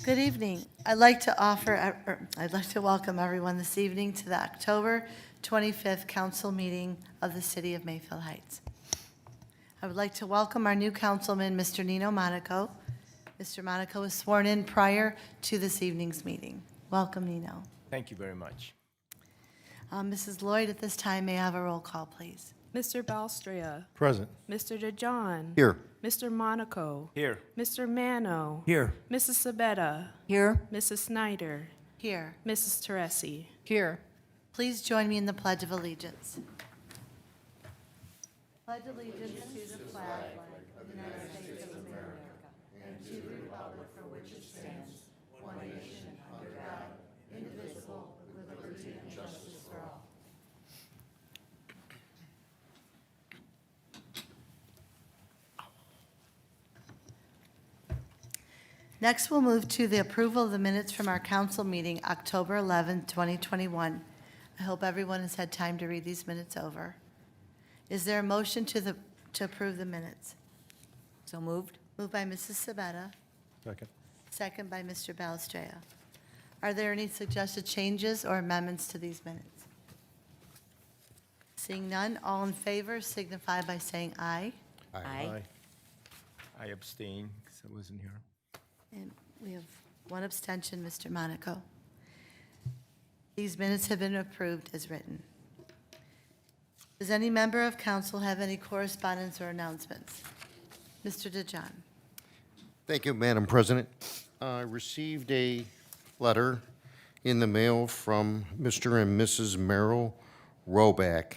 Good evening. I'd like to welcome everyone this evening to the October 25th council meeting of the City of Mayfield Heights. I would like to welcome our new councilman, Mr. Nino Monaco. Mr. Monaco was sworn in prior to this evening's meeting. Welcome, Nino. Thank you very much. Mrs. Lloyd, at this time, may I have a roll call, please? Mr. Balstria. Present. Mr. DeJohn. Here. Mr. Monaco. Here. Mr. Mano. Here. Mrs. Sabetta. Here. Mrs. Snyder. Here. Mrs. Teresi. Here. Please join me in the Pledge of Allegiance. Pledge allegiance to the flag of the United States of America and to the republic for which it stands, one nation, under God, indivisible, with liberty and justice for all. Next, we'll move to the approval of the minutes from our council meeting, October 11, 2021. I hope everyone has had time to read these minutes over. Is there a motion to approve the minutes? So moved. Moved by Mrs. Sabetta, Second. second by Mr. Balestrea. Are there any suggested changes or amendments to these minutes? Seeing none, all in favor signify by saying aye. Aye. I abstain because I wasn't here. And we have one abstention, Mr. Monaco. These minutes have been approved as written. Does any member of council have any correspondence or announcements? Mr. DeJohn. Thank you, Madam President. I received a letter in the mail from Mr. and Mrs. Merrill Roback,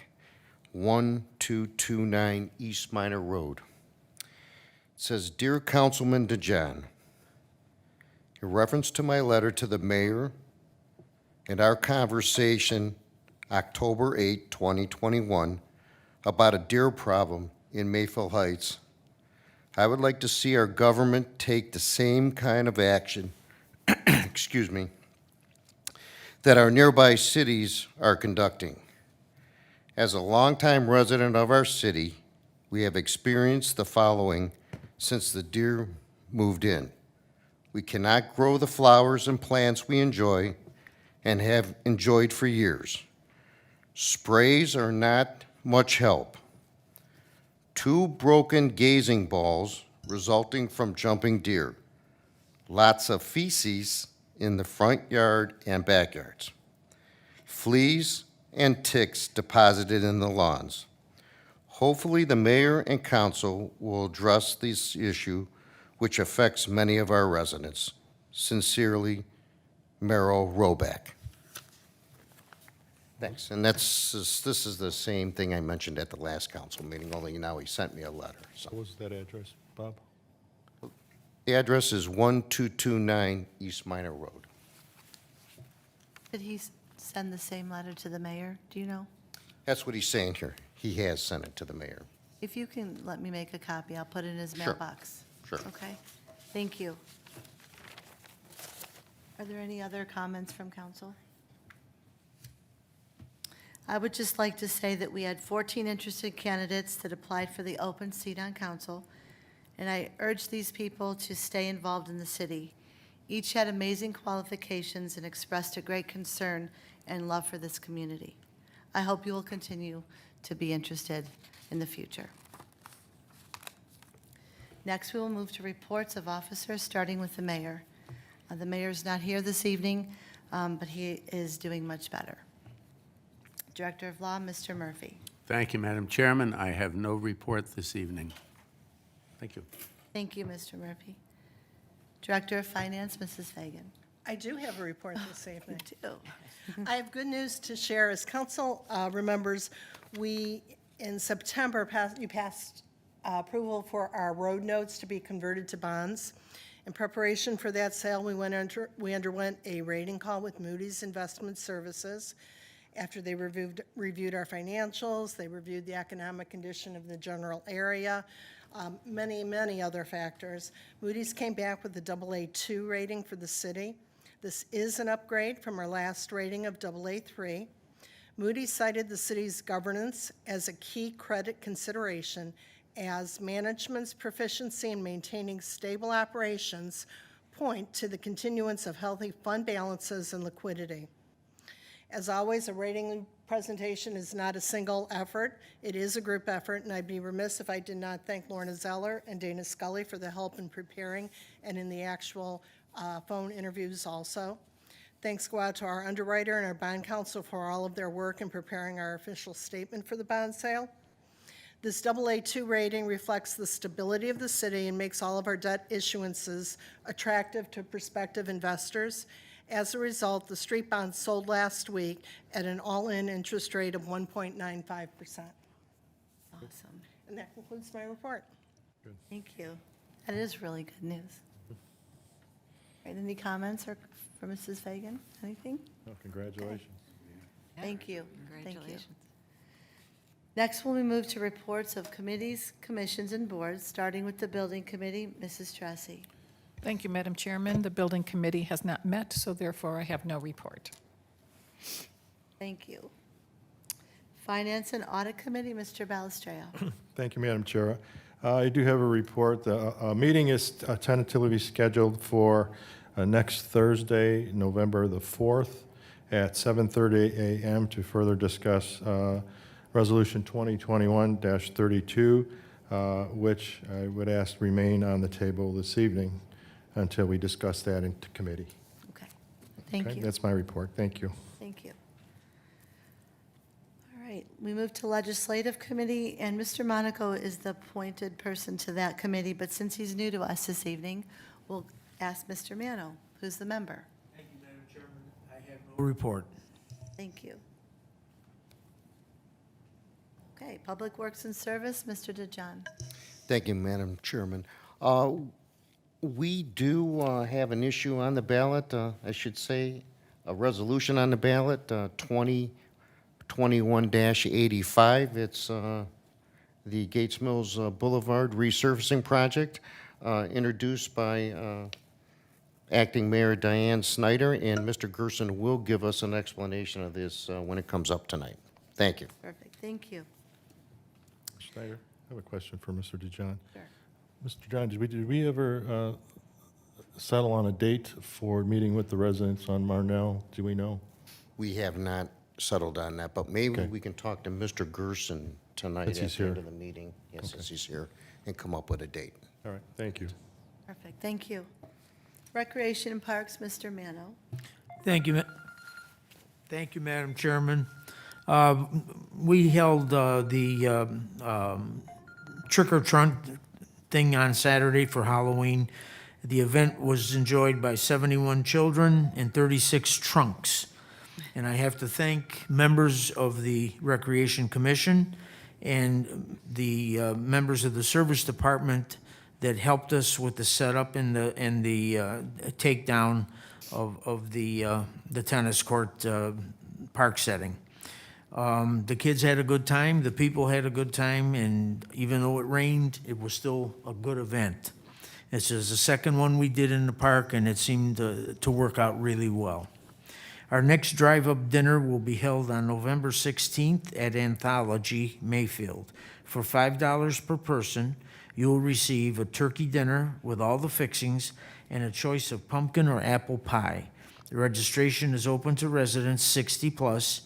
1229 East Minor Road. It says, "Dear Councilman DeJohn, in reference to my letter to the mayor and our conversation October 8, 2021, about a deer problem in Mayfield Heights, I would like to see our government take the same kind of action, excuse me, that our nearby cities are conducting. As a longtime resident of our city, we have experienced the following since the deer moved in. We cannot grow the flowers and plants we enjoy and have enjoyed for years. Sprays are not much help. 2 broken gazing balls resulting from jumping deer. Lots of feces in the front yard and backyards. Fleas and ticks deposited in the lawns. Hopefully, the mayor and council will address this issue, which affects many of our residents. Sincerely, Merrill Roback." Thanks. And this is the same thing I mentioned at the last council meeting, only now he sent me a letter. So What was that address, Bob? the address is 1229 East Minor Road. Did he send the same letter to the mayor? Do you know? That's what he's saying here. He has sent it to the mayor. If you can let me make a copy, I'll put it in his Sure. mailbox. Sure. Okay? Thank you. Are there any other comments from council? I would just like to say that we had 14 interested candidates that applied for the open seat on council, and I urge these people to stay involved in the city. Each had amazing qualifications and expressed a great concern and love for this community. I hope you will continue to be interested in the future. Next, we will move to reports of officers, starting with the mayor. The mayor is not here this evening, but he is doing much better. Director of Law, Mr. Murphy. Thank you, Madam Chairman. I have no report this evening. Thank you. Thank you, Mr. Murphy. Director of Finance, Mrs. Fagan. I do have a report this evening. You do. I have good news to share. As council remembers, we, in September, you passed approval for our road notes to be converted to bonds. In preparation for that sale, we underwent a rating call with Moody's Investment Services. After they reviewed our financials, they reviewed the economic condition of the general area, many other factors. Moody's came back with a AA2 rating for the city. This is an upgrade from our last rating of AA3. Moody's cited the city's governance as a key credit consideration as management's proficiency in maintaining stable operations point to the continuance of healthy fund balances and liquidity. As always, a rating presentation is not a single effort. It is a group effort, and I'd be remiss if I did not thank Lorna Zeller and Dana Scully for the help in preparing and in the actual phone interviews also. Thanks go out to our underwriter and our bond counsel for all of their work in preparing our official statement for the bond sale. This AA2 rating reflects the stability of the city and makes all of our debt issuances attractive to prospective investors. As a result, the street bonds sold last week at an all-in interest rate of 1.95%. Awesome. And that concludes my report. Thank you. That is really good news. All right, any comments for Mrs. Fagan? Anything? Well, congratulations. Thank you. Thank you. Congratulations. Next, we'll move to reports of committees, commissions, and boards, starting with the Building Committee. Mrs. Tressi. Thank you, Madam Chairman. The Building Committee has not met, so therefore I have no report. Thank you. Finance and Audit Committee, Mr. Balistreo. Thank you, Madam Chair. I do have a report. The meeting is tentatively scheduled for next Thursday, November the 4th, at 7:30 a.m. to further discuss Resolution 2021-32, which I would ask remain on the table this evening until we discuss that in committee. Okay, thank Okay, you. that's my report. Thank you. Thank you. All right, we move to Legislative Committee, and Mr. Monaco is the appointed person to that committee, but since he's new to us this evening, we'll ask Mr. Mano, who's the member. Thank you, Madam Chairman. I have no report. Thank you. Okay, Public Works and Service, Mr. DeJohn. Thank you, Madam Chairman. We do have an issue on the ballot, I should say, a resolution on the ballot, 2021-85. It's the Gates Mills Boulevard resurfacing project, introduced by Acting Mayor Diane Snyder, and Mr. Gerson will give us an explanation of this when it comes up tonight. Thank you. Perfect, thank you. Schneider, I have a question for Mr. DeJohn. Sure. Mr. John, did we ever settle on a date for meeting with the residents on Marnell? Do we know? We have not settled on that, but maybe Okay. we can talk to Mr. Gerson tonight Since at he's the end here. of the meeting. Yes, Okay. since he's here, and come up with a date. All right, thank you. Perfect, thank you. Recreation and Parks, Mr. Mano. Thank you, Madam Chairman. We held the trick or trunk thing on Saturday for Halloween. The event was enjoyed by 71 children and 36 trunks. And I have to thank members of the Recreation Commission and the members of the Service Department that helped us with the setup and the takedown of the tennis court park setting. The kids had a good time, the people had a good time, and even though it rained, it was still a good event. This is the second one we did in the park, and it seemed to work out really well. Our next drive-up dinner will be held on November 16th at Anthology, Mayfield. For $5 per person, you will receive a turkey dinner with all the fixings and a choice of pumpkin or apple pie. The registration is open to residents 60 plus.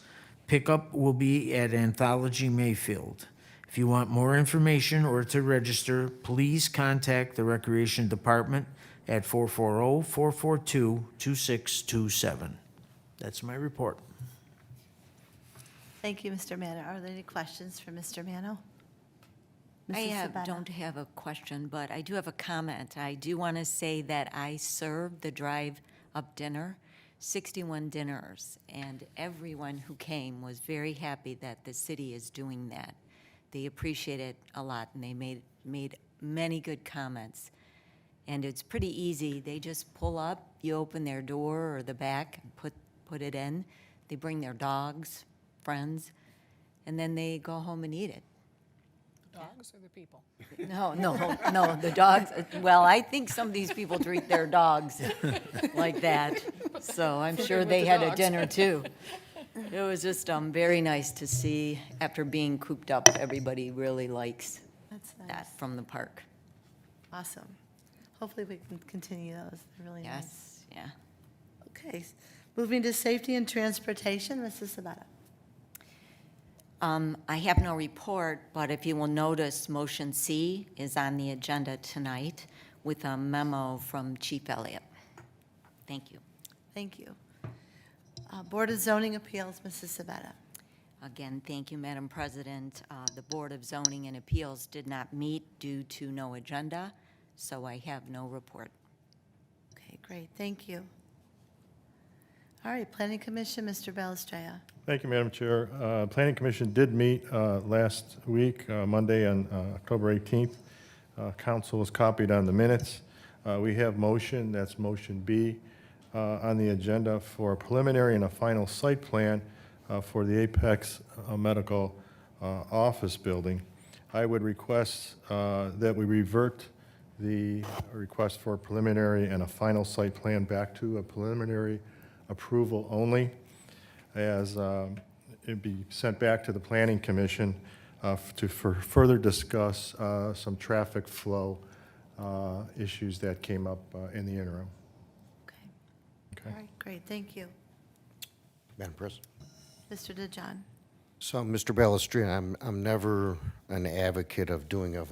Pickup will be at Anthology Mayfield. If you want more information or to register, please contact the Recreation Department at 440-442-2627. That's my report. Thank you, Mr. Mano. Are there any questions for Mr. Mano? I Mrs. Sabetta? don't have a question, but I do have a comment. I do want to say that I served the drive-up dinner, 61 dinners, and everyone who came was very happy that the city is doing that. They appreciate it a lot, and they made many good comments. And it's pretty easy. They just pull up, you open their door or the back, and put it in. They bring their dogs, friends, and then they go home and eat it. Dogs or the people? No, the dogs, well, I think some of these people treat their dogs like that, so I'm sure they had a dinner too. It was just very nice to see, after being cooped up, everybody really likes That's nice. that from the park. Awesome. Hopefully we can continue those. They're really nice. Yes, yeah. Okay. Moving to safety and transportation, Mrs. Sabetta. I have no report, but if you will notice, motion C is on the agenda tonight with a memo from Chief Elliott. Thank you. Thank you. Board of Zoning Appeals, Mrs. Sabetta. Again, thank you, Madam President. The Board of Zoning and Appeals did not meet due to no agenda, so I have no report. Okay, great. Thank you. All right, Planning Commission, Mr. Balistrea. Thank you, Madam Chair. Planning Commission did meet last week, Monday on October 18th. Council was copied on the minutes. We have motion, that's motion B, on the agenda for a preliminary and a final site plan for the Apex Medical Office Building. I would request that we revert the request for a preliminary and a final site plan back to a preliminary approval only, as it'd be sent back to the Planning Commission for further discuss some traffic flow issues that came up in the interim. Okay. Okay. All right, great. Thank you. Madam President. Mr. DeJohn. So, Mr. Balistrea, I'm never an advocate of doing a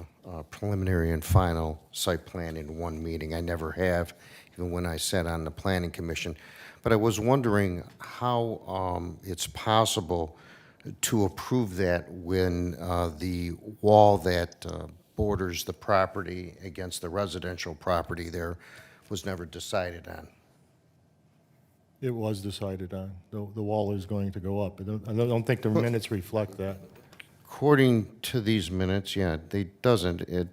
preliminary and final site plan in one meeting. I never have, even when I sat on the Planning Commission. But I was wondering how it's possible to approve that when the wall that borders the property against the residential property there was never decided on. It was decided on. The wall is going to go up. I don't think the minutes reflect that. According to these minutes, yeah, it doesn't. I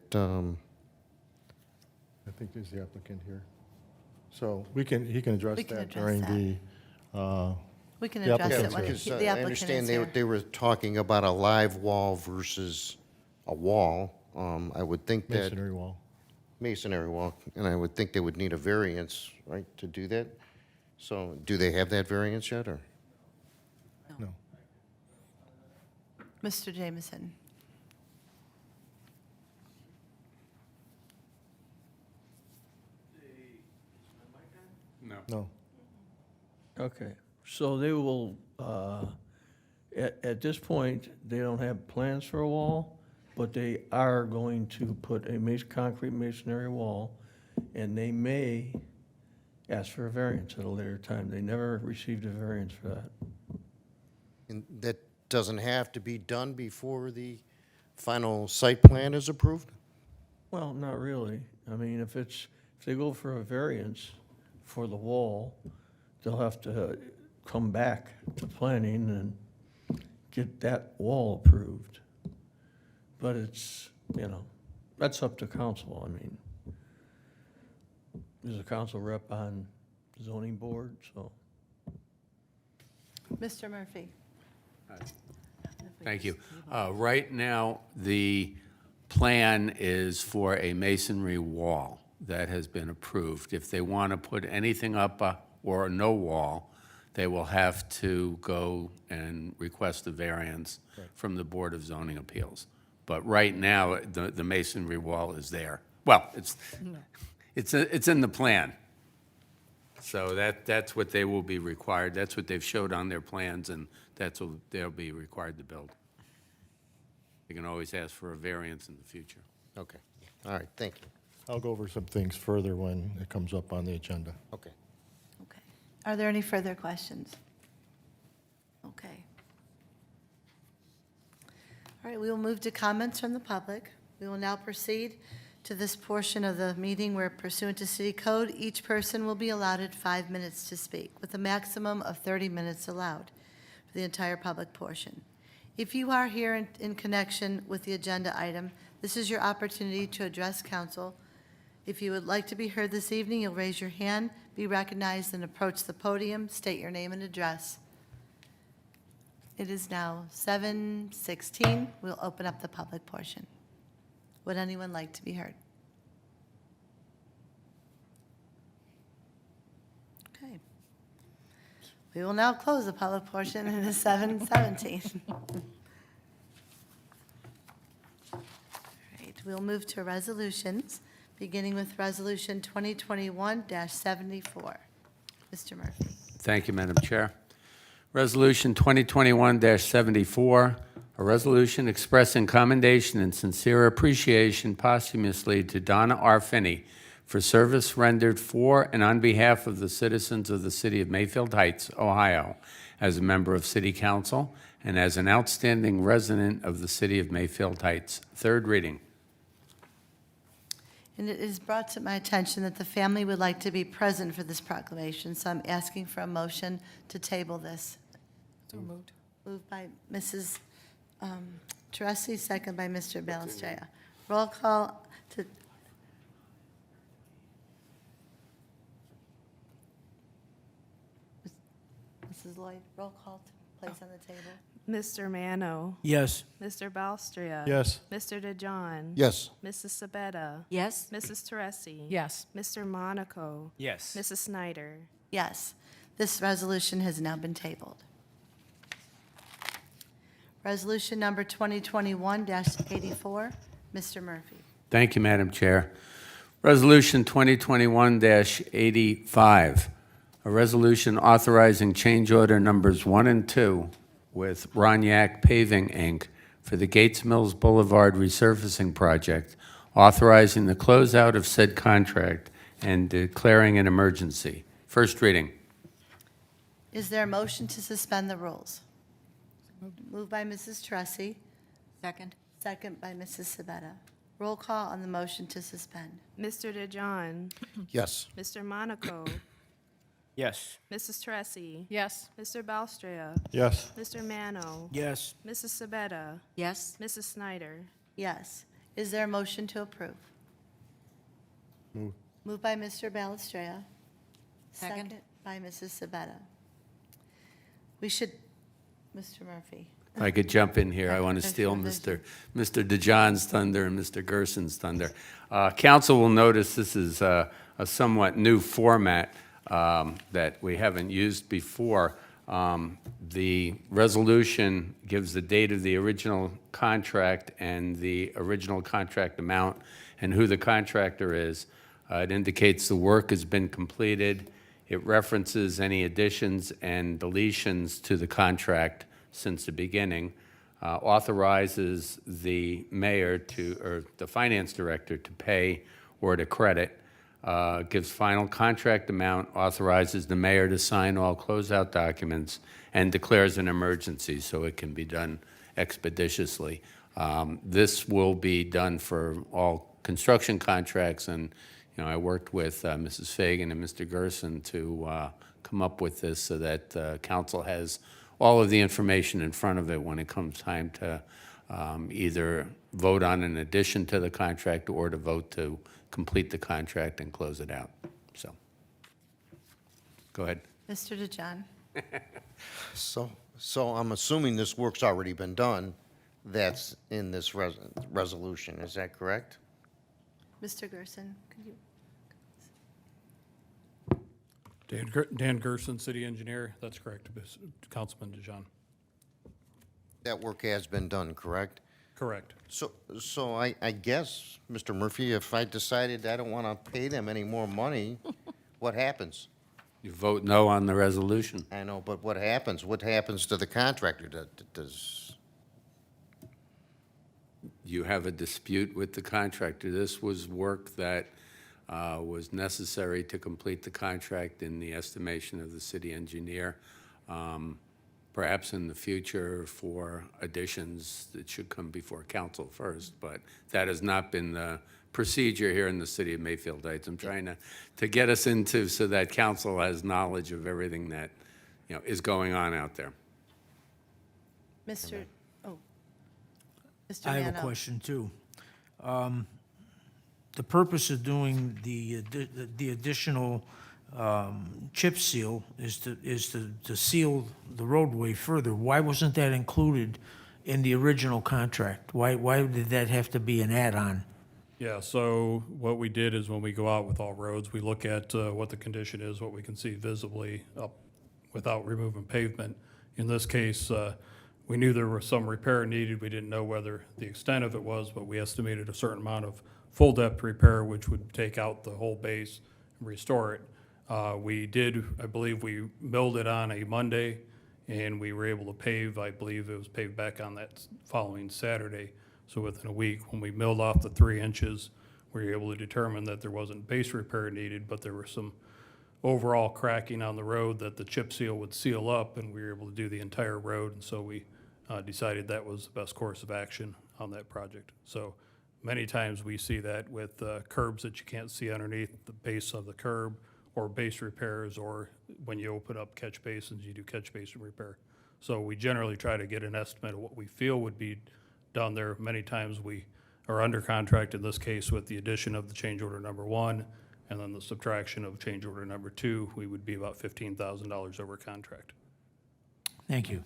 think there's the applicant here. So he can address We can that address during that. the, We can The address it applicant's when here. Because the I applicant understand is they here. they were talking about a live wall versus a wall. I would think that masonry wall. masonry wall, and I would think they would need a variance, right, to do that? So do they have that variance yet, or? No. Mr. Jameson. No. Okay, so they will, at this point, they don't have plans for a wall, but they are going to put a concrete masonry wall, and they may ask for a variance at a later time. They never received a variance for that. And that doesn't have to be done before the final site plan is approved? Well, not really. I mean, if they go for a variance for the wall, they'll have to come back to planning and get that wall approved. But it's, that's up to council. I mean, there's a council rep on the zoning board, so. Mr. Murphy. Thank you. Right now, the plan is for a masonry wall that has been approved. If they want to put anything up or no wall, they will have to go and request a variance from the Board of Zoning Appeals. But right now, the masonry wall is there. Well, it's in the plan. So that's what they will be required. That's what they've showed on their plans, and that's what they'll be required to build. You can always ask for a variance in the future. Okay, all right, thank you. I'll go over some things further when it comes up on the agenda. Okay. Okay. Are there any further questions? Okay. All right, we will move to comments from the public. We will now proceed to this portion of the meeting where pursuant to city code, each person will be allotted 5 minutes to speak, with a maximum of 30 minutes allowed for the entire public portion. If you are here in connection with the agenda item, this is your opportunity to address council. If you would like to be heard this evening, you'll raise your hand, be recognized, and approach the podium, state your name and address. It is now 7:16. We'll open up the public portion. Would anyone like to be heard? Okay. We will now close the public portion. It is 7:17. All right. we'll move to resolutions, beginning with Resolution 2021-74. Mr. Murphy. Thank you, Madam Chair. Resolution 2021-74, a resolution expressing commendation and sincere appreciation posthumously to Donna R. Finney for service rendered for and on behalf of the citizens of the city of Mayfield Heights, Ohio, as a member of City Council and as an outstanding resident of the city of Mayfield Heights. Third reading. And it is brought to my attention that the family would like to be present for this proclamation, so I'm asking for a motion to table this. So moved. Moved by Mrs. Teresi, second by Mr. Balestrea. Roll call to, Mrs. Lloyd, roll call to place on the table. Mr. Mano. Yes. Mr. Balstria. Yes. Mr. DeJohn. Yes. Mrs. Sabetta. Yes? Mrs. Teresi. Yes. Mr. Monaco. Yes. Mrs. Snyder. Yes, this resolution has now been tabled. Resolution number 2021-84, Mr. Murphy. Thank you, Madam Chair. Resolution 2021-85, a resolution authorizing change order numbers 1 and 2 with Roniak Paving, Inc. for the Gates Mills Boulevard resurfacing project, authorizing the closeout of said contract and declaring an emergency. First reading. Is there a motion to suspend the rules? Moved by Mrs. Teresi, Second? second by Mrs. Sabetta. Roll call on the motion to suspend. Mr. DeJohn. Yes. Mr. Monaco. Yes. Mrs. Teresi. Yes. Mr. Balstria. Yes. Mr. Mano. Yes. Mrs. Sabetta. Yes? Mrs. Snyder. Yes. Is there a motion to approve? Moved by Mr. Balestrea. Second. By Mrs. Sabetta. We should, Mr. Murphy. If I could jump in here, I want to Yes, steal yes, Mr. DeJohn's thunder and Mr. Gerson's thunder. Council will notice this is a somewhat new format that we haven't used before. The resolution gives the date of the original contract and the original contract amount and who the contractor is. It indicates the work has been completed. It references any additions and deletions to the contract since the beginning, authorizes the mayor to, or the finance director to pay or to credit, gives final contract amount, authorizes the mayor to sign all closeout documents, and declares an emergency so it can be done expeditiously. This will be done for all construction contracts, and I worked with Mrs. Fagan and Mr. Gerson to come up with this so that council has all of the information in front of it when it comes time to either vote on an addition to the contract or to vote to complete the contract and close it out. So, go ahead. Mr. DeJohn. So I'm assuming this work's already been done. That's in this resolution. Is that correct? Mr. Gerson, could you? Dan Gerson, city engineer. That's correct, Councilman DeJohn. That work has been done, correct? Correct. So I guess, Mr. Murphy, if I decided I don't want to pay them any more money, what happens? You vote no on the resolution. I know, but what happens? What happens to the contractor? Does, You have a dispute with the contractor. This was work that was necessary to complete the contract in the estimation of the city engineer. Perhaps in the future for additions that should come before council first, but that has not been the procedure here in the city of Mayfield Heights. I'm trying to get us into so that council has knowledge of everything that is going on out there. Mr. Mr. I have a Mano. question, too. The purpose of doing the additional chip seal is to seal the roadway further. Why wasn't that included in the original contract? Why did that have to be an add-on? Yeah, so what we did is when we go out with all roads, we look at what the condition is, what we can see visibly up without removing pavement. In this case, we knew there was some repair needed. We didn't know whether the extent of it was, but we estimated a certain amount of full depth repair, which would take out the whole base and restore it. We did, I believe we milled it on a Monday, and we were able to pave, I believe it was paved back on that following Saturday. So within a week, when we milled off the 3 inches, we were able to determine that there wasn't base repair needed, but there was some overall cracking on the road that the chip seal would seal up, and we were able to do the entire road. And so we decided that was the best course of action on that project. So many times we see that with curbs that you can't see underneath the base of the curb, or base repairs, or when you open up catch basins, you do catch basin repair. So we generally try to get an estimate of what we feel would be done there. Many times we are under contract, in this case with the addition of the change order number 1, and then the subtraction of change order number 2, we would be about $15,000 over contract. Thank you.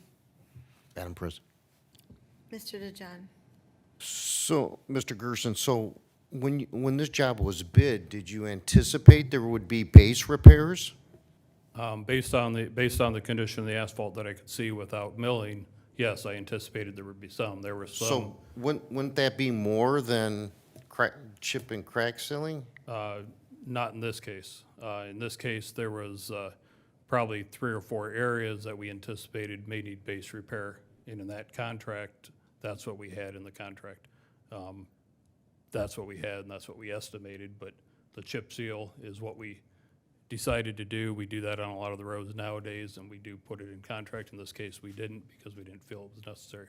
Madam President. Mr. DeJohn? So, Mr. Gerson, so when this job was bid, did you anticipate there would be base repairs? Based on the condition of the asphalt that I could see without milling, yes, I anticipated there would be some. There were some, So wouldn't that be more than chip and crack sealing? not in this case. In this case, there was probably 3 or 4 areas that we anticipated may need base repair. And in that contract, that's what we had in the contract. That's what we had, and that's what we estimated, but the chip seal is what we decided to do. We do that on a lot of the roads nowadays, and we do put it in contract. In this case, we didn't, because we didn't feel it was necessary.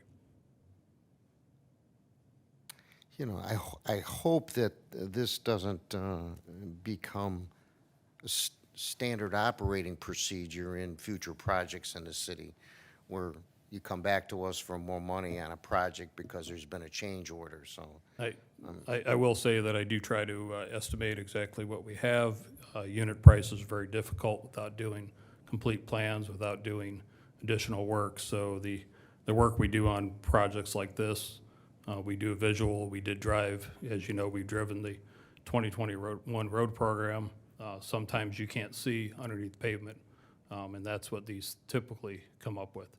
You know, I hope that this doesn't become a standard operating procedure in future projects in the city, where you come back to us for more money on a project because there's been a change order, so. I will say that I do try to estimate exactly what we have. Unit price is very difficult without doing complete plans, without doing additional work. So the work we do on projects like this, we do a visual. We did drive, as you know, we've driven the 2021 road program. Sometimes you can't see underneath pavement, and that's what these typically come up with.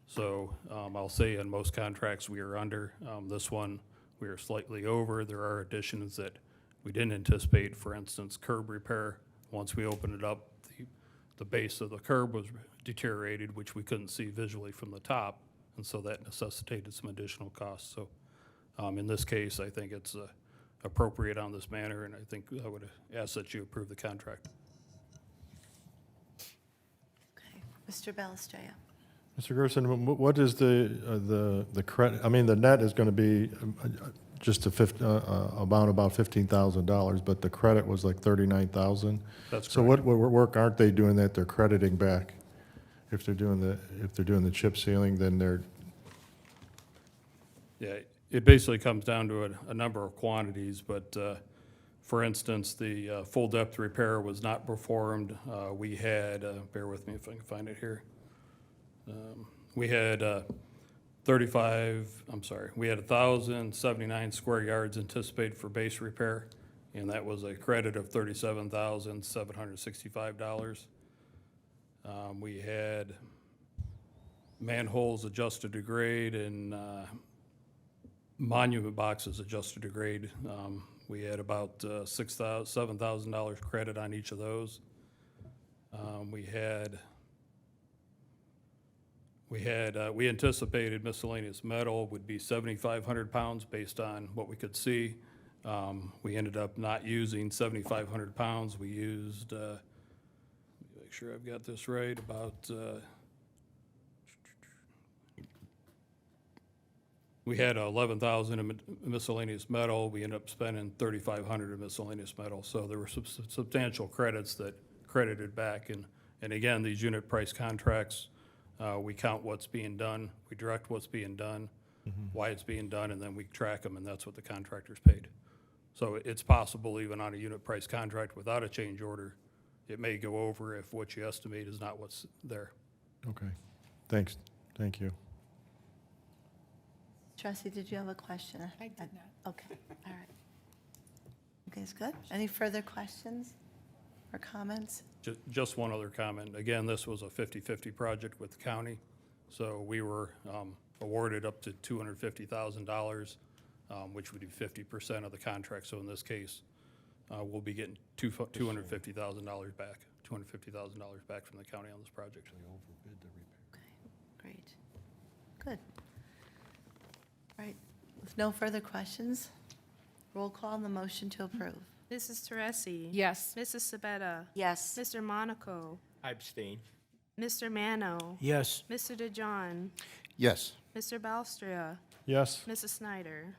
So I'll say in most contracts we are under. This one, we are slightly over. There are additions that we didn't anticipate. For instance, curb repair. Once we opened it up, the base of the curb was deteriorated, which we couldn't see visually from the top, and so that necessitated some additional costs. So in this case, I think it's appropriate on this manner, and I think I would ask that you approve the contract. Okay. Mr. Ballestrea? Mr. Gerson, what is the credit, I mean, the net is going to be just about $15,000, but the credit was like $39,000? That's So correct. what work aren't they doing that they're crediting back? If they're doing the chip sealing, then they're, Yeah, it basically comes down to a number of quantities, but for instance, the full depth repair was not performed. We had, bear with me if I can find it here. We had 1,079 square yards anticipated for base repair, and that was a credit of $37,765. We had manholes adjusted to grade and monument boxes adjusted to grade. We had about $7,000 credit on each of those. We anticipated miscellaneous metal would be 7,500 pounds based on what we could see. We ended up not using 7,500 pounds. We used, make sure I've got this right, about, we had 11,000 in miscellaneous metal. We ended up spending 3,500 in miscellaneous metal. So there were substantial credits that credited back. And again, these unit price contracts, we count what's being done, we direct what's being done, why it's being done, and then we track them, and that's what the contractor's paid. So it's possible even on a unit price contract without a change order, it may go over if what you estimate is not what's there. okay. Thanks, thank you. Trustee, did you have a question? I did not. Okay, all right. Okay, it's good. Any further questions or comments? Just one other comment. Again, this was a 50-50 project with the county, so we were awarded up to $250,000, which would be 50% of the contract. So in this case, we'll be getting $250,000 back, $250,000 back from the county on this project. Okay, great. Good. All right, with no further questions, roll call on the motion to approve. Mrs. Teresi. Yes. Mrs. Sabetta. Yes. Mr. Monaco. I abstain. Mr. Mano. Yes. Mr. DeJohn. Yes. Mr. Balstria. Yes. Mrs. Snyder.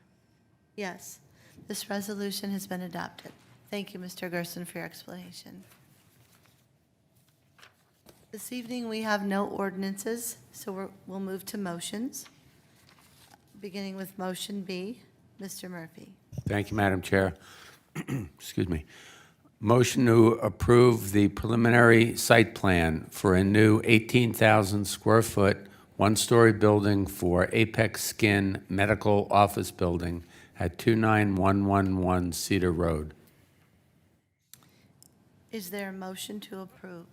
Yes, this resolution has been adopted. Thank you, Mr. Gerson, for your explanation. This evening, we have no ordinances, so we'll move to motions. Beginning with motion B, Mr. Murphy. Thank you, Madam Chair. Excuse me. Motion to approve the preliminary site plan for a new 18,000 square foot, one-story building for Apex Skin Medical Office Building at 29111 Cedar Road. Is there a motion to approve?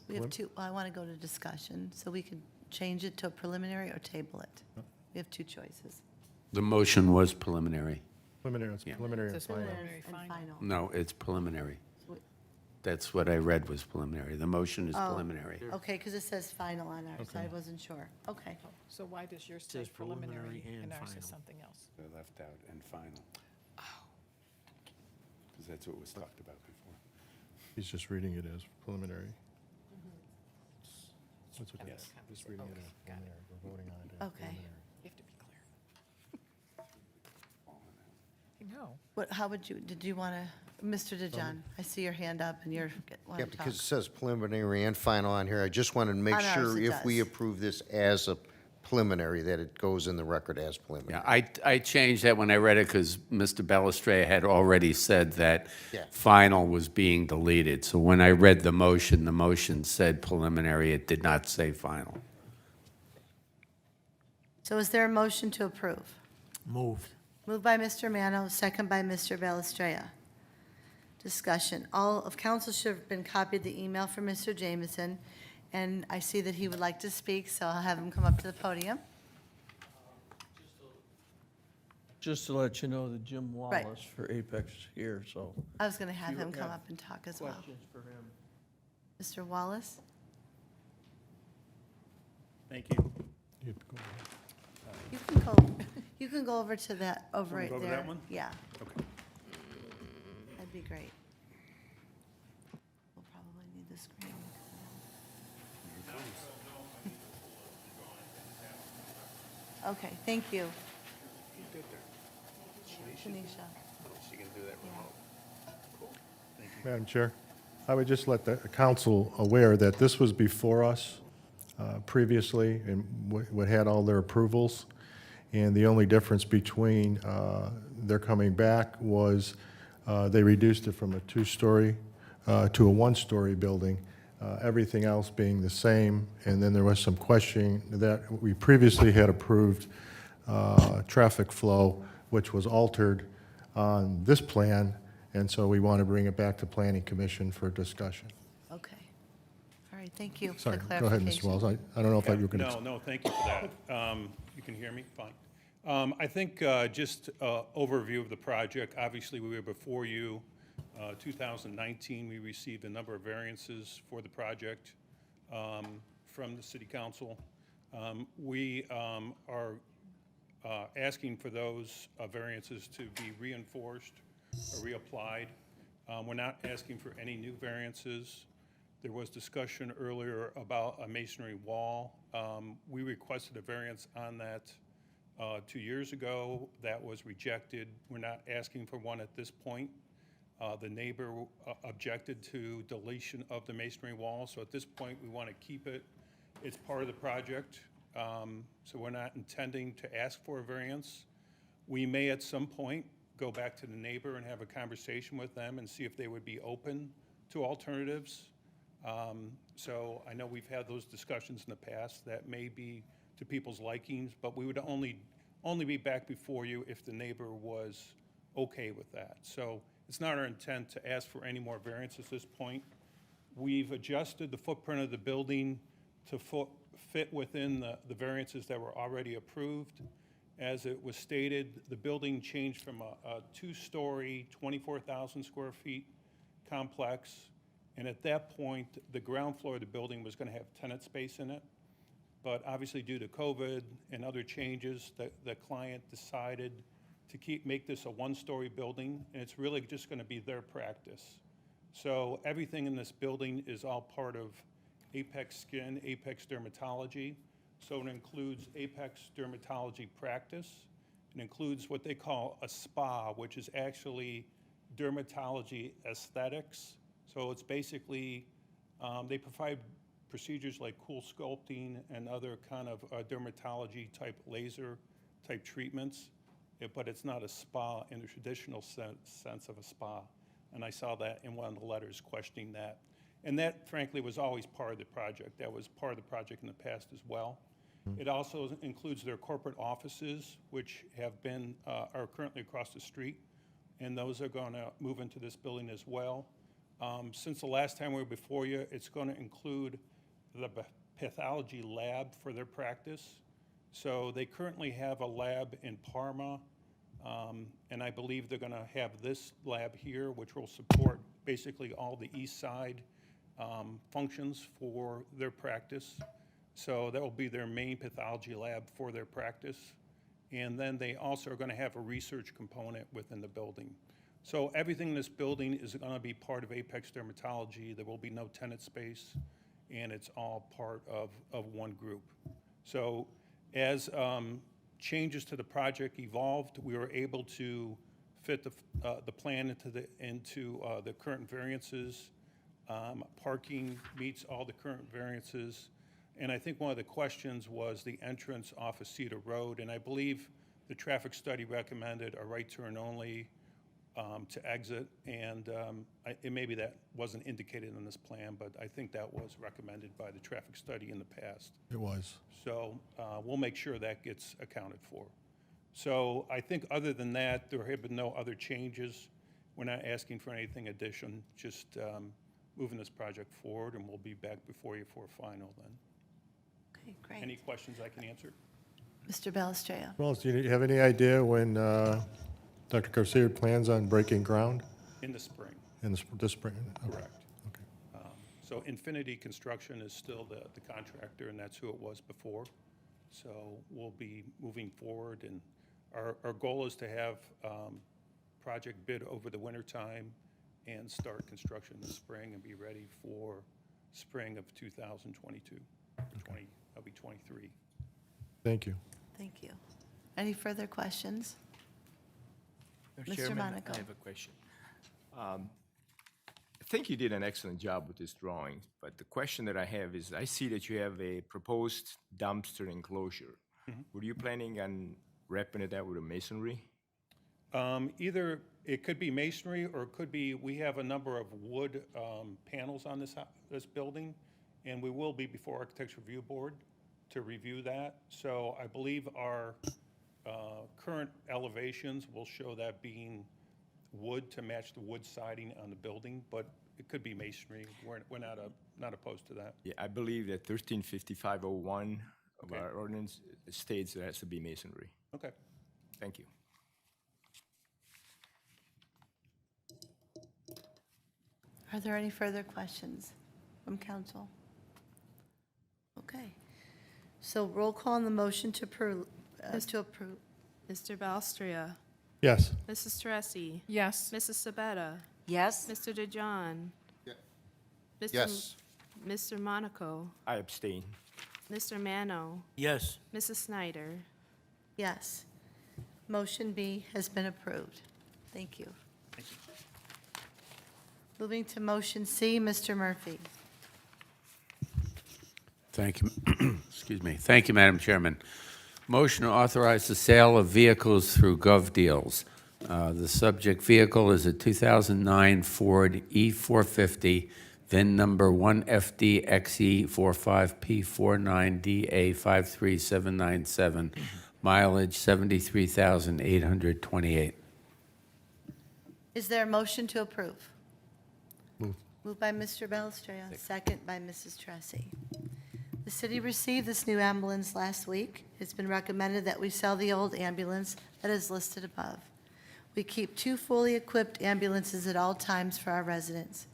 We have two, I want to go to discussion, so we could change it to a preliminary or table it. We have two choices. The motion was preliminary. Preliminary, it's Yeah. preliminary and It's final. preliminary. And final. No, it's preliminary. So- That's what I read was preliminary. The motion is Oh. preliminary. Okay, because it says final on ours, I Okay. wasn't sure. Okay. So why does yours say Says preliminary preliminary and and ours final. is something else? I left out and final. Because that's what was talked about before. He's just reading it as preliminary. That's what Yes. Just reading it as preliminary. We're voting on it as Okay. preliminary. You have to be clear. I know. What, how would you, did you want to, Mr. DeJohn, I see your hand up and you're, want Yeah, to talk. because it says preliminary and final on here. I just wanted to make On ours, sure it if we does. approve this as a preliminary, that it goes in the record as Yeah, preliminary. I changed that when I read it because Mr. Balestre had already said that Yeah. final was being deleted. So when I read the motion said preliminary, it did not say final. So is there a motion to approve? Moved. Moved by Mr. Mano, second by Mr. Balestrea. Discussion. All of council should have been copied the email from Mr. Jameson, and I see that he would like to speak, so I'll have him come up to the podium. Just to let you know that Jim Right. Wallace for Apex is here, so. I was going to have You him come have up and talk as well. Questions for him? Mr. Wallace? Thank you. You go ahead. You can go over to that, over right go there. over that one? Yeah, Okay. that'd be great. We'll probably need the screen. Okay, thank you. Tanisha. Madam Chair, I would just let the council aware that this was before us previously and what had all their approvals. And the only difference between their coming back was they reduced it from a two-story to a one-story building, everything else being the same. And then there was some questioning that we previously had approved traffic flow, which was altered on this plan, and so we want to bring it back to Planning Commission for discussion. Okay. All right, thank you for Sorry, the go ahead, clarification. Mr. Wells. I don't know if you were going No, to... no, thank you for that. You can hear me? Fine. I think just overview of the project. Obviously, we were before you. 2019, we received a number of variances for the project from the city council. We are asking for those variances to be reinforced or reapplied. We're not asking for any new variances. There was discussion earlier about a masonry wall. We requested a variance on that 2 years ago. That was rejected. We're not asking for one at this point. The neighbor objected to deletion of the masonry wall, so at this point, we want to keep it. It's part of the project, so we're not intending to ask for a variance. We may at some point go back to the neighbor and have a conversation with them and see if they would be open to alternatives. So I know we've had those discussions in the past. That may be to people's likings, but we would only be back before you if the neighbor was okay with that. So it's not our intent to ask for any more variance at this point. We've adjusted the footprint of the building to fit within the variances that were already approved. As it was stated, the building changed from a two-story, 24,000 square feet complex, and at that point, the ground floor of the building was going to have tenant space in it. But obviously, due to COVID and other changes, the client decided to make this a one-story building, and it's really just going to be their practice. So everything in this building is all part of Apex Skin, Apex Dermatology. So it includes Apex Dermatology practice. It includes what they call a spa, which is actually dermatology aesthetics. So it's basically, they provide procedures like cool sculpting and other kind of dermatology type laser type treatments, but it's not a spa in the traditional sense of a spa. And I saw that in one of the letters questioning that. And that, frankly, was always part of the project. That was part of the project in the past as well. It also includes their corporate offices, which are currently across the street, and those are going to move into this building as well. Since the last time we were before you, it's going to include the pathology lab for their practice. So they currently have a lab in Parma, and I believe they're going to have this lab here, which will support basically all the east side functions for their practice. So that will be their main pathology lab for their practice. And then they also are going to have a research component within the building. So everything in this building is going to be part of Apex Dermatology. There will be no tenant space, and it's all part of one group. So as changes to the project evolved, we were able to fit the plan into the current variances. Parking meets all the current variances. And I think one of the questions was the entrance off of Cedar Road, and I believe the traffic study recommended a right turn only to exit, and maybe that wasn't indicated in this plan, but I think that was recommended by the traffic study in the past. It was. So we'll make sure that gets accounted for. So I think other than that, there have been no other changes. We're not asking for anything addition, just moving this project forward, and we'll be back before you for a final then. Okay, great. Any questions I can answer? Mr. Balistreo? Well, do you have any idea when Dr. Garcia plans on breaking ground? In the spring, In this spring? Okay. correct. Okay. So Infinity Construction is still the contractor, and that's who it was before. So we'll be moving forward, and our goal is to have project bid over the wintertime and start construction in the spring and be ready for spring of 2022. That'll be 23. Thank you. Thank you. Any further questions? Mr. Chairman, Monaco. I have a question. I think you did an excellent job with this drawing, but the question that I have is, I see that you have a proposed dumpster enclosure. Were you planning on wrapping it out with a masonry? Either it could be masonry, or it could be, we have a number of wood panels on this building, and we will be before Architecture Review Board to review that. So I believe our current elevations will show that being wood to match the wood siding on the building, but it could be masonry. We're not opposed to that. Yeah, I believe that 135501 of Okay. our ordinance states there has to be masonry. Okay. Thank you. Are there any further questions from council? Okay. So roll call on the motion to approve. Mr. Balstria, Yes. Mrs. Teresi, Yes. Mrs. Sabetta, Yes? Mr. DeJohn. Yes. Mr. Monaco, I abstain. Mr. Mano, Yes. Mrs. Snyder. Yes. Motion B has been approved. Thank you. Moving to motion C, Mr. Murphy. Thank you. Excuse me. Thank you, Madam Chairman. Motion to authorize the sale of vehicles through GovDeals. The subject vehicle is a 2009 Ford E450, VIN number 1FDXE45P49DA53797, mileage 73,828. Is there a motion to approve? Move. Moved by Mr. Bellistreo, second by Mrs. Tressi. The city received this new ambulance last week. It's been recommended that we sell the old ambulance that is listed above. We keep 2 fully equipped ambulances at all times for our residents,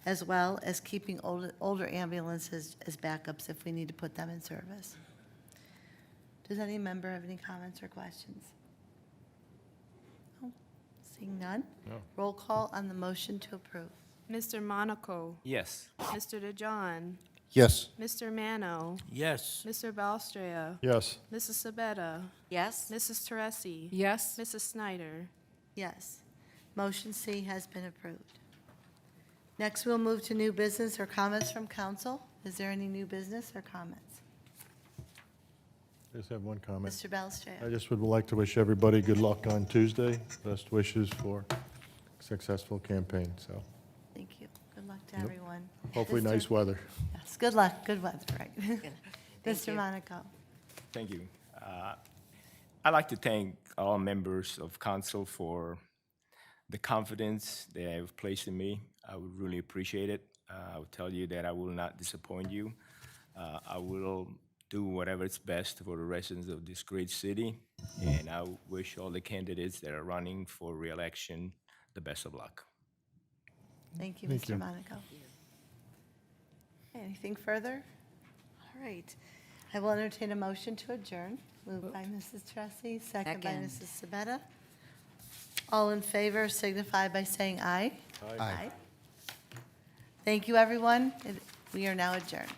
as well as keeping older ambulances as backups if we need to put them in service. Does any member have any comments or questions? No? Seeing none? No. Roll call on the motion to approve. Mr. Monaco, Yes. Mr. DeJohn, Yes. Mr. Mano, Yes. Mr. Balstraya, Yes. Mrs. Sabetta, Yes? Mrs. Teresi, Yes? Mrs. Snyder. Yes. Motion C has been approved. Next, we'll move to new business or comments from council. Is there any new business or comments? I just have one comment. Mr. Belstrade? I just would like to wish everybody good luck on Tuesday. Best wishes for a successful campaign, so Thank you. Good luck to everyone. hopefully Mr. nice weather. Yes, good luck, good weather, right. Thank Mr. you. Monaco? Thank you. I'd like to thank all members of council for the confidence they have placed in me. I would really appreciate it. I will tell you that I will not disappoint you. I will do whatever is best for the residents of this great city, and I wish all the candidates that are running for re-election the best of luck. Thank you, Thank Mr. you. Monaco. Anything further? All right. I will entertain a motion to adjourn. Moved by Mrs. Tressi, second by Second. Mrs. Sabetta. All in favor signify by saying aye. Aye. Thank you, everyone. We are now adjourned.